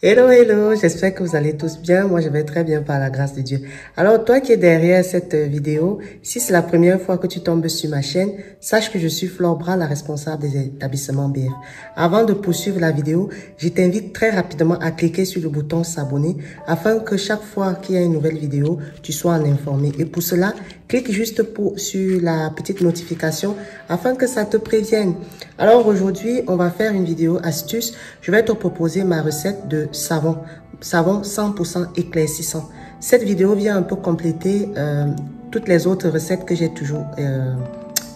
Hello, hello, j'espère que vous allez tous bien. Moi, je vais très bien par la grâce de Dieu. Alors, toi qui es derrière cette vidéo, si c'est la première fois que tu tombes sur ma chaîne, sache que je suis Flore Bras, la responsable des établissements BF. Avant de poursuivre la vidéo, je t'invite très rapidement à cliquer sur le bouton s'abonner afin que chaque fois qu'il y a une nouvelle vidéo, tu sois en informé. Et pour cela, clique juste sur la petite notification afin que ça te prévienne. Alors aujourd'hui, on va faire une vidéo astuce. Je vais te proposer ma recette de savon 100% éclaircissant. Cette vidéo vient un peu compléter toutes les autres recettes que j'ai toujours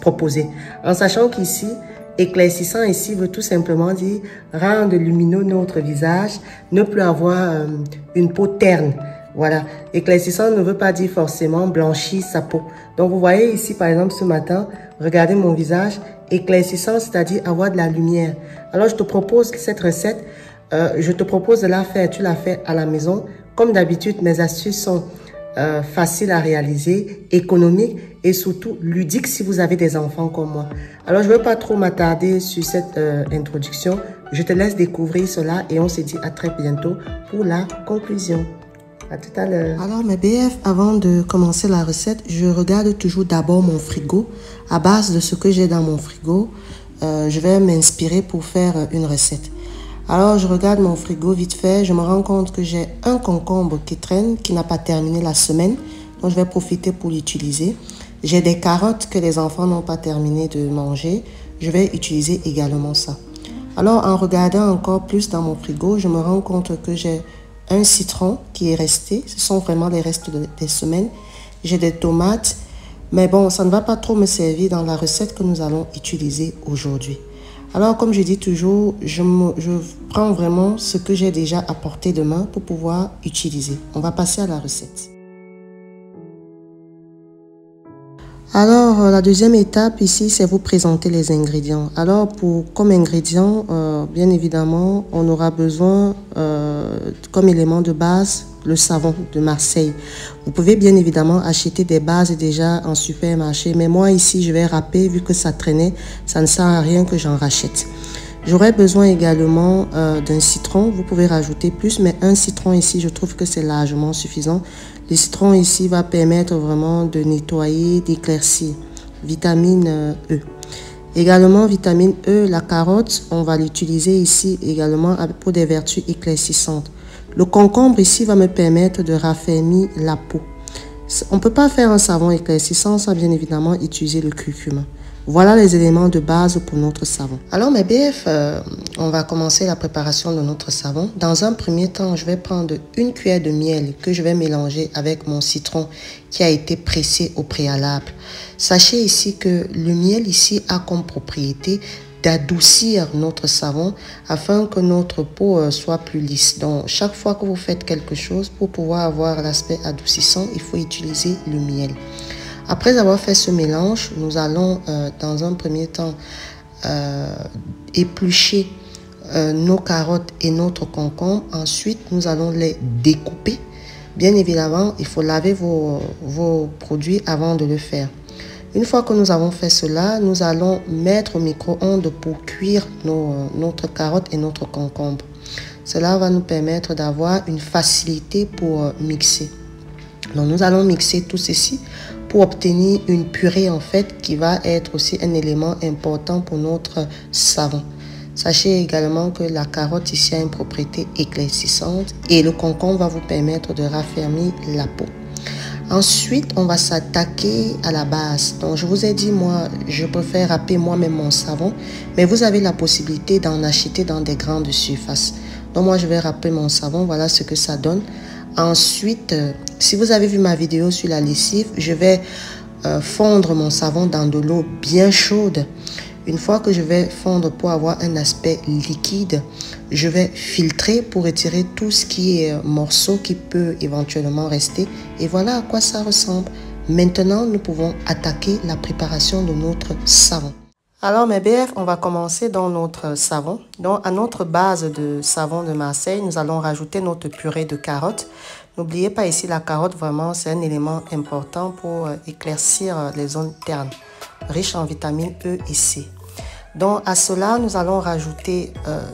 proposées. En sachant qu'ici, éclaircissant ici veut tout simplement dire rendre lumineux notre visage, ne plus avoir une peau terne. Voilà, éclaircissant ne veut pas dire forcément blanchir sa peau. Donc vous voyez ici par exemple ce matin, regardez mon visage, éclaircissant c'est-à-dire avoir de la lumière. Alors je te propose cette recette, je te propose de la faire, tu la fais à la maison. Comme d'habitude, mes astuces sont faciles à réaliser, économiques et surtout ludiques si vous avez des enfants comme moi. Alors je ne veux pas trop m'attarder sur cette introduction, je te laisse découvrir cela et on se dit à très bientôt pour la conclusion. À tout à l'heure. Alors mes BF, avant de commencer la recette, je regarde toujours d'abord mon frigo. À base de ce que j'ai dans mon frigo, je vais m'inspirer pour faire une recette. Alors je regarde mon frigo vite fait, je me rends compte que j'ai un concombre qui traîne, qui n'a pas terminé la semaine. Donc je vais profiter pour l'utiliser. J'ai des carottes que les enfants n'ont pas terminé de manger. Je vais utiliser également ça. Alors en regardant encore plus dans mon frigo, je me rends compte que j'ai un citron qui est resté. Ce sont vraiment les restes des semaines. J'ai des tomates. Mais bon, ça ne va pas trop me servir dans la recette que nous allons utiliser aujourd'hui. Alors, comme je dis toujours, je prends vraiment ce que j'ai déjà à portée de main pour pouvoir utiliser. On va passer à la recette. Alors, la deuxième étape ici, c'est vous présenter les ingrédients. Alors, comme ingrédients, bien évidemment, on aura besoin, comme élément de base, le savon de Marseille. Vous pouvez bien évidemment acheter des bases déjà en supermarché, mais moi ici, je vais râper, vu que ça traînait, ça ne sert à rien que j'en rachète. J'aurai besoin également d'un citron. Vous pouvez rajouter plus, mais un citron ici, je trouve que c'est largement suffisant. Le citron ici va permettre vraiment de nettoyer, d'éclaircir. Vitamine E. Également, vitamine E, la carotte, on va l'utiliser ici également pour des vertus éclaircissantes. Le concombre ici va me permettre de raffermir la peau. On ne peut pas faire un savon éclaircissant sans bien évidemment utiliser le curcuma. Voilà les éléments de base pour notre savon. Alors mes BF, on va commencer la préparation de notre savon. Dans un premier temps, je vais prendre une cuillère de miel que je vais mélanger avec mon citron qui a été pressé au préalable. Sachez ici que le miel ici a comme propriété d'adoucir notre savon afin que notre peau soit plus lisse. Donc chaque fois que vous faites quelque chose, pour pouvoir avoir l'aspect adoucissant, il faut utiliser le miel. Après avoir fait ce mélange, nous allons dans un premier temps éplucher nos carottes et notre concombre. Ensuite, nous allons les découper. Bien évidemment, il faut laver vos produits avant de le faire. Une fois que nous avons fait cela, nous allons mettre au micro-ondes pour cuire notre carotte et notre concombre. Cela va nous permettre d'avoir une facilité pour mixer. Donc nous allons mixer tout ceci pour obtenir une purée en fait qui va être aussi un élément important pour notre savon. Sachez également que la carotte ici a une propriété éclaircissante et le concombre va vous permettre de raffermir la peau. Ensuite, on va s'attaquer à la base. Donc, je vous ai dit, moi, je préfère râper moi-même mon savon, mais vous avez la possibilité d'en acheter dans des grandes surfaces. Donc, moi, je vais râper mon savon. Voilà ce que ça donne. Ensuite, si vous avez vu ma vidéo sur la lessive, je vais fondre mon savon dans de l'eau bien chaude. Une fois que je vais fondre pour avoir un aspect liquide, je vais filtrer pour retirer tout ce qui est morceau qui peut éventuellement rester. Et voilà à quoi ça ressemble. Maintenant, nous pouvons attaquer la préparation de notre savon. Alors mes BF, on va commencer dans notre savon. Donc à notre base de savon de Marseille, nous allons rajouter notre purée de carottes. N'oubliez pas ici la carotte, vraiment c'est un élément important pour éclaircir les zones ternes, riche en vitamines E et C. Donc à cela, nous allons rajouter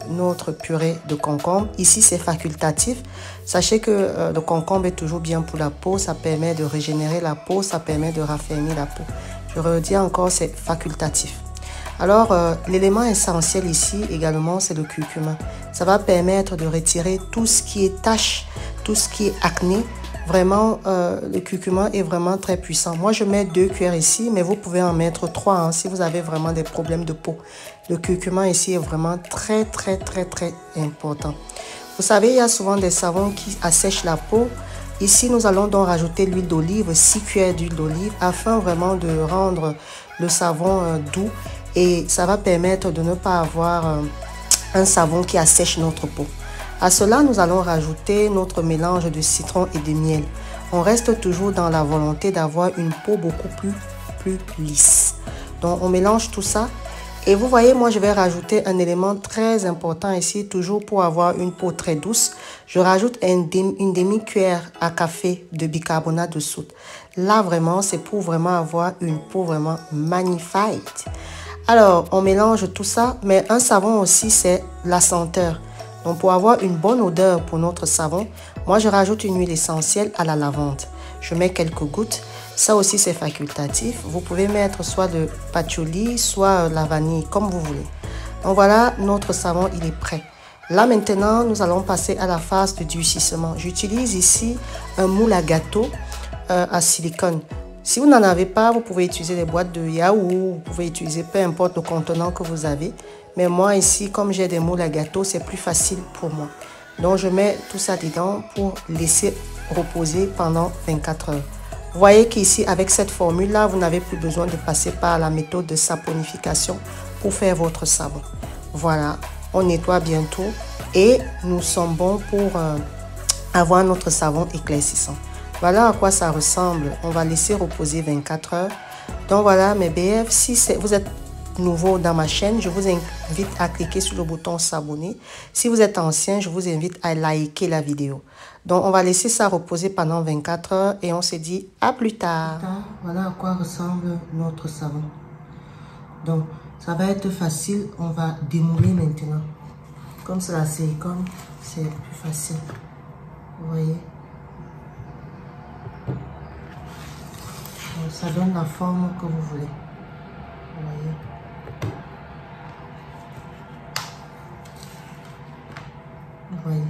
notre purée de concombre. Ici, c'est facultatif. Sachez que le concombre est toujours bien pour la peau. Ça permet de régénérer la peau, ça permet de raffermir la peau. Je redis encore, c'est facultatif. Alors, l'élément essentiel ici également, c'est le curcuma. Ça va permettre de retirer tout ce qui est taches, tout ce qui est acné. Vraiment, le curcuma est vraiment très puissant. Moi, je mets 2 cuillères ici, mais vous pouvez en mettre 3 hein, si vous avez vraiment des problèmes de peau. Le curcuma ici est vraiment très important. Vous savez, il y a souvent des savons qui assèchent la peau. Ici, nous allons donc rajouter l'huile d'olive, 6 cuillères d'huile d'olive, afin vraiment de rendre le savon doux. Et ça va permettre de ne pas avoir un savon qui assèche notre peau. À cela, nous allons rajouter notre mélange de citron et de miel. On reste toujours dans la volonté d'avoir une peau beaucoup plus lisse. Donc, on mélange tout ça. Et vous voyez, moi, je vais rajouter un élément très important ici, toujours pour avoir une peau très douce. Je rajoute une demi-cuillère à café de bicarbonate de soude. Là, vraiment, c'est pour vraiment avoir une peau vraiment magnifique. Alors, on mélange tout ça, mais un savon aussi, c'est la senteur. Donc, pour avoir une bonne odeur pour notre savon, moi, je rajoute une huile essentielle à la lavande. Je mets quelques gouttes. Ça aussi, c'est facultatif. Vous pouvez mettre soit le patchouli, soit la vanille, comme vous voulez. Donc, voilà, notre savon, il est prêt. Là, maintenant, nous allons passer à la phase de durcissement. J'utilise ici un moule à gâteau à silicone. Si vous n'en avez pas, vous pouvez utiliser des boîtes de yaourt, vous pouvez utiliser peu importe le contenant que vous avez. Mais moi ici, comme j'ai des moules à gâteau, c'est plus facile pour moi. Donc je mets tout ça dedans pour laisser reposer pendant 24 heures. Vous voyez qu'ici, avec cette formule-là, vous n'avez plus besoin de passer par la méthode de saponification pour faire votre savon. Voilà, on nettoie bientôt et nous sommes bons pour avoir notre savon éclaircissant. Voilà à quoi ça ressemble. On va laisser reposer 24 heures. Donc voilà mes BF, si vous êtes nouveau dans ma chaîne, je vous invite à cliquer sur le bouton s'abonner. Si vous êtes ancien, je vous invite à liker la vidéo. Donc on va laisser ça reposer pendant 24 heures et on se dit à plus tard. Voilà à quoi ressemble notre savon. Donc ça va être facile, on va démouler maintenant. Comme c'est la silicone, c'est plus facile. Vous voyez? Donc, ça donne la forme que vous voulez. Vous voyez? Vous voyez?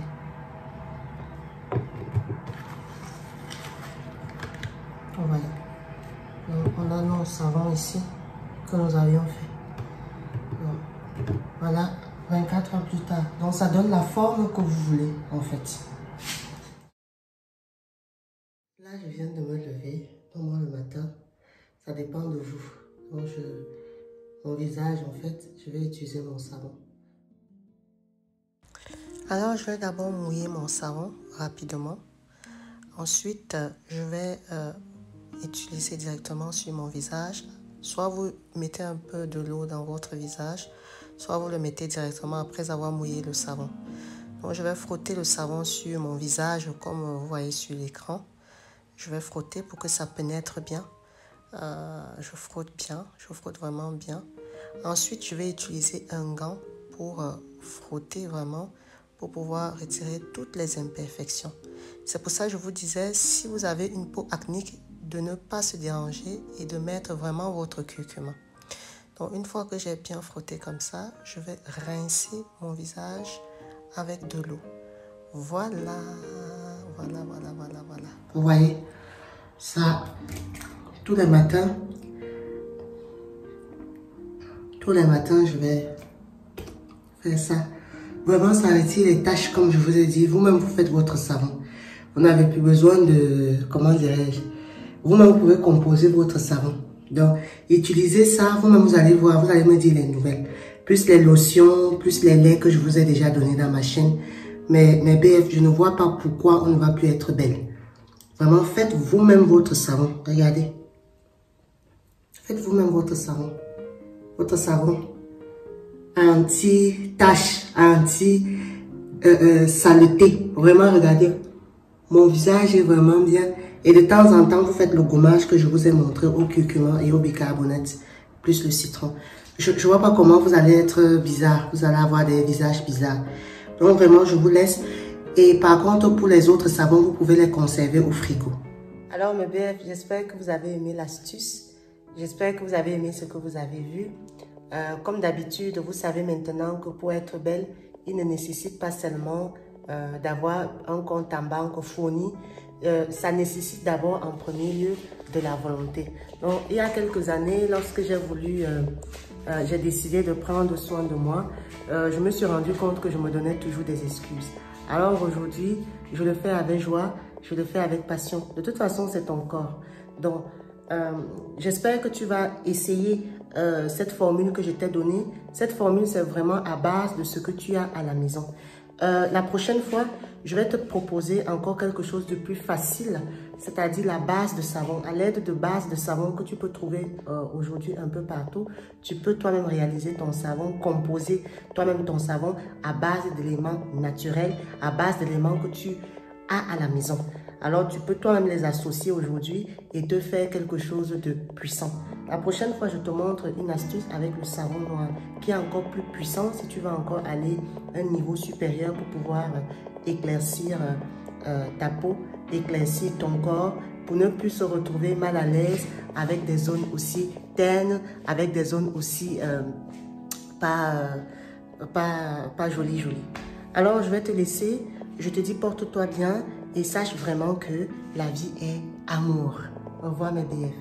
Vous voyez? Donc, on a nos savons ici que nous avions fait. Donc, voilà, 24 heures plus tard. Donc, ça donne la forme que vous voulez, en fait. Là, je viens de me lever. Moi, le matin, ça dépend de vous. Donc, mon visage, en fait, je vais utiliser mon savon. Alors, je vais d'abord mouiller mon savon rapidement. Ensuite, je vais utiliser directement sur mon visage. Soit vous mettez un peu de l'eau dans votre visage, soit vous le mettez directement après avoir mouillé le savon. Donc, je vais frotter le savon sur mon visage comme vous voyez sur l'écran. Je vais frotter pour que ça pénètre bien. Je frotte bien, je frotte vraiment bien. Ensuite, je vais utiliser un gant pour frotter vraiment, pour pouvoir retirer toutes les imperfections. C'est pour ça que je vous disais, si vous avez une peau acnéique, de ne pas se déranger et de mettre vraiment votre curcuma. Donc, une fois que j'ai bien frotté comme ça, je vais rincer mon visage avec de l'eau. Voilà, voilà. Vous voyez, ça, tous les matins, je vais faire ça. Vraiment, ça retire les taches, comme je vous ai dit. Vous-même, vous faites votre savon. Vous n'avez plus besoin de, comment dirais-je, vous-même, vous pouvez composer votre savon. Donc, utilisez ça, vous-même, vous allez voir, vous allez me dire les nouvelles. Plus les lotions, plus les laits que je vous ai déjà donnés dans ma chaîne. Mais BF, je ne vois pas pourquoi on ne va plus être belle. Vraiment, faites vous-même votre savon. Regardez. Faites vous-même votre savon. Votre savon anti-tache, anti-saleté. Vraiment, regardez. Mon visage est vraiment bien. Et de temps en temps, vous faites le gommage que je vous ai montré au curcuma et au bicarbonate, plus le citron. je vois pas comment vous allez être bizarre. Vous allez avoir des visages bizarres. Donc vraiment, je vous laisse. Et par contre, pour les autres savons, vous pouvez les conserver au frigo. Alors mes BF, j'espère que vous avez aimé l'astuce. J'espère que vous avez aimé ce que vous avez vu. Comme d'habitude, vous savez maintenant que pour être belle, il ne nécessite pas seulement d'avoir un compte en banque fourni. Ça nécessite d'abord en premier lieu de la volonté. Donc il y a quelques années, lorsque j'ai décidé de prendre soin de moi, je me suis rendu compte que je me donnais toujours des excuses. Alors aujourd'hui, je le fais avec joie, je le fais avec passion. De toute façon, c'est ton corps. Donc, j'espère que tu vas essayer cette formule que je t'ai donnée. Cette formule, c'est vraiment à base de ce que tu as à la maison. La prochaine fois, je vais te proposer encore quelque chose de plus facile, c'est-à-dire la base de savon. À l'aide de bases de savon que tu peux trouver aujourd'hui un peu partout, tu peux toi-même réaliser ton savon, composer toi-même ton savon à base d'éléments naturels, à base d'éléments que tu as à la maison. Alors, tu peux toi-même les associer aujourd'hui et te faire quelque chose de puissant. La prochaine fois, je te montre une astuce avec le savon noir qui est encore plus puissant si tu vas encore aller à un niveau supérieur pour pouvoir éclaircir ta peau, éclaircir ton corps pour ne plus se retrouver mal à l'aise avec des zones aussi ternes, avec des zones aussi pas jolies. Alors, je vais te laisser. Je te dis porte-toi bien et sache vraiment que la vie est amour. Au revoir mes BF.